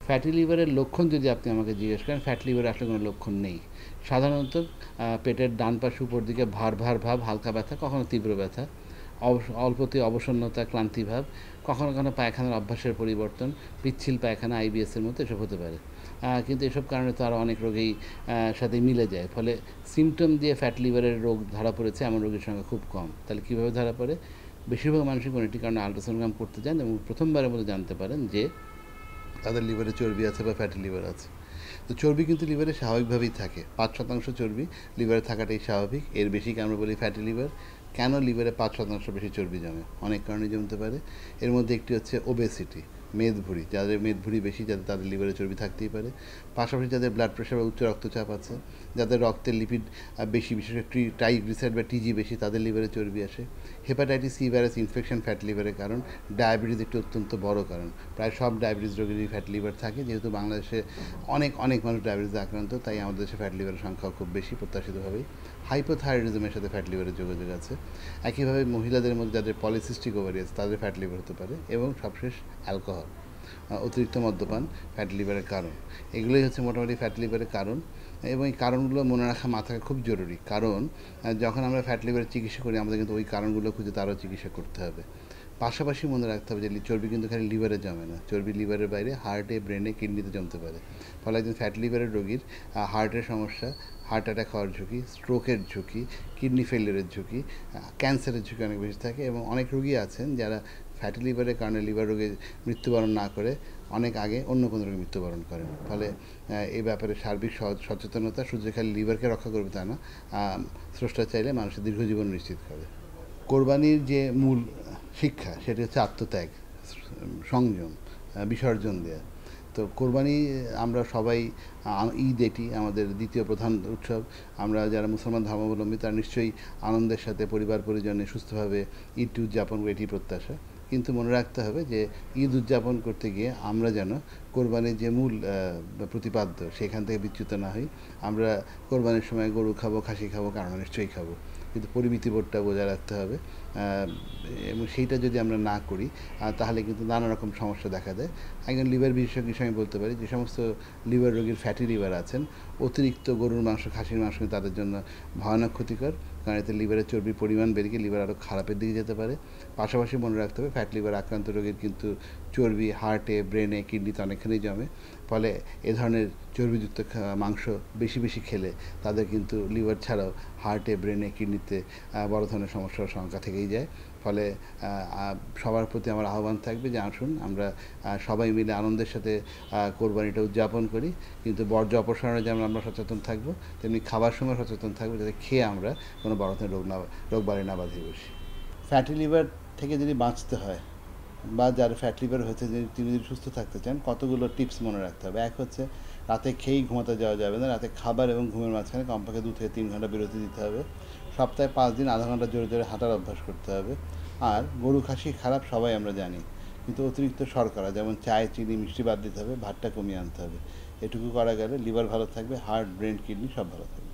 Fatty লিভারের লক্ষণ যদি আপনি আমাকে জিজ্ঞেস করেন, ফ্যাটি লিভারের আসলে কোনো লক্ষণ নেই। সাধারণত পেটের ডান পাশে উপর দিকে ভার ভার ভাব, হালকা ব্যথা, কখনো তীব্র ব্যথা, অল্পতে অবসন্নতা, ক্লান্তিভাব, কখনো কখনো পায়খানার অভ্যাসের পরিবর্তন, পিচ্ছিল পায়খানা, আইবিএসের মতো এসব হতে পারে। কিন্তু এসব কারণে তো আরও অনেক রোগেই সাথে মিলে যায়। ফলে সিমটম দিয়ে ফ্যাট লিভারের রোগ ধরা পড়েছে এমন রোগীর সংখ্যা খুব কম। তাহলে কীভাবে ধরা পড়ে? বেশিরভাগ মানুষই কোনো একটি কারণে আল্ট্রাসাউন্ড করতে যান এবং প্রথমবারের মতো জানতে পারেন যে তাদের লিভারে চর্বি আছে বা ফ্যাটি লিভার আছে। তো চর্বি কিন্তু লিভারে স্বাভাবিকভাবেই থাকে, 5% চর্বি লিভারে থাকাটাই স্বাভাবিক। এর বেশিকে আমরা বলি ফ্যাটি লিভার। কেন লিভারে 5% বেশি চর্বি জমে? অনেক কারণে জমতে পারে। এর মধ্যে একটি হচ্ছে ওবেসিটি, মেদভুঁড়ি। যাদের মেদভুঁড়ি বেশি, যাদের তাদের লিভারে চর্বি থাকতেই পারে। পাশাপাশি যাদের ব্লাড প্রেশার বা উচ্চ রক্তচাপ আছে, যাদের রক্তের লিপিড বেশি, বিশেষ করে ট্রাইগ্লিসারাইড বা টিজি বেশি, তাদের লিভারে চর্বি আসে। Hepatitis C virus infection fat লিভারের কারণ। ডায়াবেটিস একটি অত্যন্ত বড় কারণ। প্রায় সব ডায়াবেটিস রোগীরই ফ্যাট লিভার থাকে। যেহেতু বাংলাদেশে অনেক অনেক মানুষ ডায়াবেটিসে আক্রান্ত, তাই আমাদের দেশে ফ্যাট লিভারের সংখ্যাও খুব বেশি, প্রত্যাশিতভাবেই। হাইপোথাইরয়েডিজমের সাথে ফ্যাট লিভারের যোগাযোগ আছে। একইভাবে মহিলাদের মধ্যে যাদের পলিসিস্টিক ওভারি আছে, তাদের ফ্যাট লিভার হতে পারে। এবং সবশেষ অ্যালকোহল, অতিরিক্ত মদ্যপান ফ্যাট লিভারের কারণ। এগুলোই হচ্ছে মোটামুটি ফ্যাট লিভারের কারণ। এবং এই কারণগুলো মনে রাখা মাথায় খুব জরুরি, কারণ যখন আমরা ফ্যাট লিভারের চিকিৎসা করি, আমাদের কিন্তু ওই কারণগুলো খুঁজে তারও চিকিৎসা করতে হবে। পাশাপাশি মনে রাখতে হবে যে চর্বি কিন্তু খালি লিভারে জমে না, চর্বি লিভারের বাইরে হার্টে, ব্রেনে, কিডনিতে জমতে পারে। ফলে একজন ফ্যাট লিভারের রোগীর হার্টের সমস্যা, হার্ট অ্যাটাক হওয়ার ঝুঁকি, স্ট্রোকের ঝুঁকি, কিডনি ফেলিয়ারের ঝুঁকি, ক্যান্সারের ঝুঁকি অনেক বেশি থাকে। এবং অনেক রোগী আছেন যারা ফ্যাটি লিভারের কারণে লিভার রোগে মৃত্যুবরণ না করে অনেক আগে অন্য কোনো রোগে মৃত্যুবরণ করেন। ফলে এই ব্যাপারে সার্বিক সচেতনতা শুধু খালি লিভারকে রক্ষা করবে তা না, স্রষ্টা চাইলে মানুষের দীর্ঘজীবন নিশ্চিত করে। কোরবানির যে মূল শিক্ষা সেটি হচ্ছে আত্মত্যাগ, সংযম, বিসর্জন দেয়া। তো কোরবানি আমরা সবাই, ঈদ এটি আমাদের দ্বিতীয় প্রধান উৎসব। আমরা যারা মুসলমান ধর্মাবলম্বী তারা নিশ্চয়ই আনন্দের সাথে পরিবার পরিজনে সুস্থভাবে ঈদটি উদযাপন করে, এটি প্রত্যাশা। কিন্তু মনে রাখতে হবে যে ঈদ উদযাপন করতে গিয়ে আমরা যেন কোরবানির যে মূল প্রতিপাদ্য সেখান থেকে বিচ্যুত না হই। আমরা কোরবানির সময় গরু খাবো, খাসি খাবো, কারণ নিশ্চয়ই খাবো, কিন্তু পরিমিতিবোধটা বজায় রাখতে হবে। এবং সেইটা যদি আমরা না করি তাহলে কিন্তু নানা রকম সমস্যা দেখা দেয়। একজন লিভার বিশেষজ্ঞ হিসেবে আমি বলতে পারি যে সমস্ত লিভার রোগীর ফ্যাটি লিভার আছেন, অতিরিক্ত গরুর মাংস, খাসির মাংস তাদের জন্য ভয়ানক ক্ষতিকর, কারণ এতে লিভারের চর্বির পরিমাণ বেড়ে গিয়ে লিভার আরও খারাপের দিকে যেতে পারে। পাশাপাশি মনে রাখতে হবে ফ্যাট লিভার আক্রান্ত রোগীর কিন্তু চর্বি হার্টে, ব্রেনে, কিডনিতে অনেকখানি জমে। ফলে এ ধরনের চর্বিযুক্ত মাংস বেশি বেশি খেলে তাদের কিন্তু লিভার ছাড়াও হার্টে, ব্রেনে, কিডনিতে বড় ধরনের সমস্যার সংখ্যা থেকেই যায়। ফলে সবার প্রতি আমার আহ্বান থাকবে যে আসুন আমরা সবাই মিলে আনন্দের সাথে কোরবানিটা উদযাপন করি, কিন্তু বর্জ্য অপসারণে যেমন আমরা সচেতন থাকবো, তেমনি খাবার সময় সচেতন থাকবো, যাতে খেয়ে আমরা কোনো বড় ধরনের রোগ বাড়ি না বাঁধিয়ে বসি। ফ্যাটি লিভার থেকে যদি বাঁচতে হয় বা যার ফ্যাট লিভার হয়েছে তিনি যদি সুস্থ থাকতে চান, কতগুলো টিপস মনে রাখতে হবে। এক হচ্ছে রাতে খেয়েই ঘুমাতে যাওয়া যাবে না, রাতে খাবার এবং ঘুমের মাঝখানে কমপক্ষে 2 থেকে 3 ঘন্টা বিরতি দিতে হবে। সপ্তাহে 5 দিন আধা ঘন্টা জোরে জোরে হাঁটার অভ্যাস করতে হবে। আর গরু খাসি খারাপ সবাই আমরা জানি, কিন্তু অতিরিক্ত শর্করা যেমন চায়, চিনি, মিষ্টি বাদ দিতে হবে, ভাতটা কমিয়ে আনতে হবে। এটুকু করা গেলে লিভার ভালো থাকবে, হার্ট, ব্রেন, কিডনি সব ভালো থাকবে।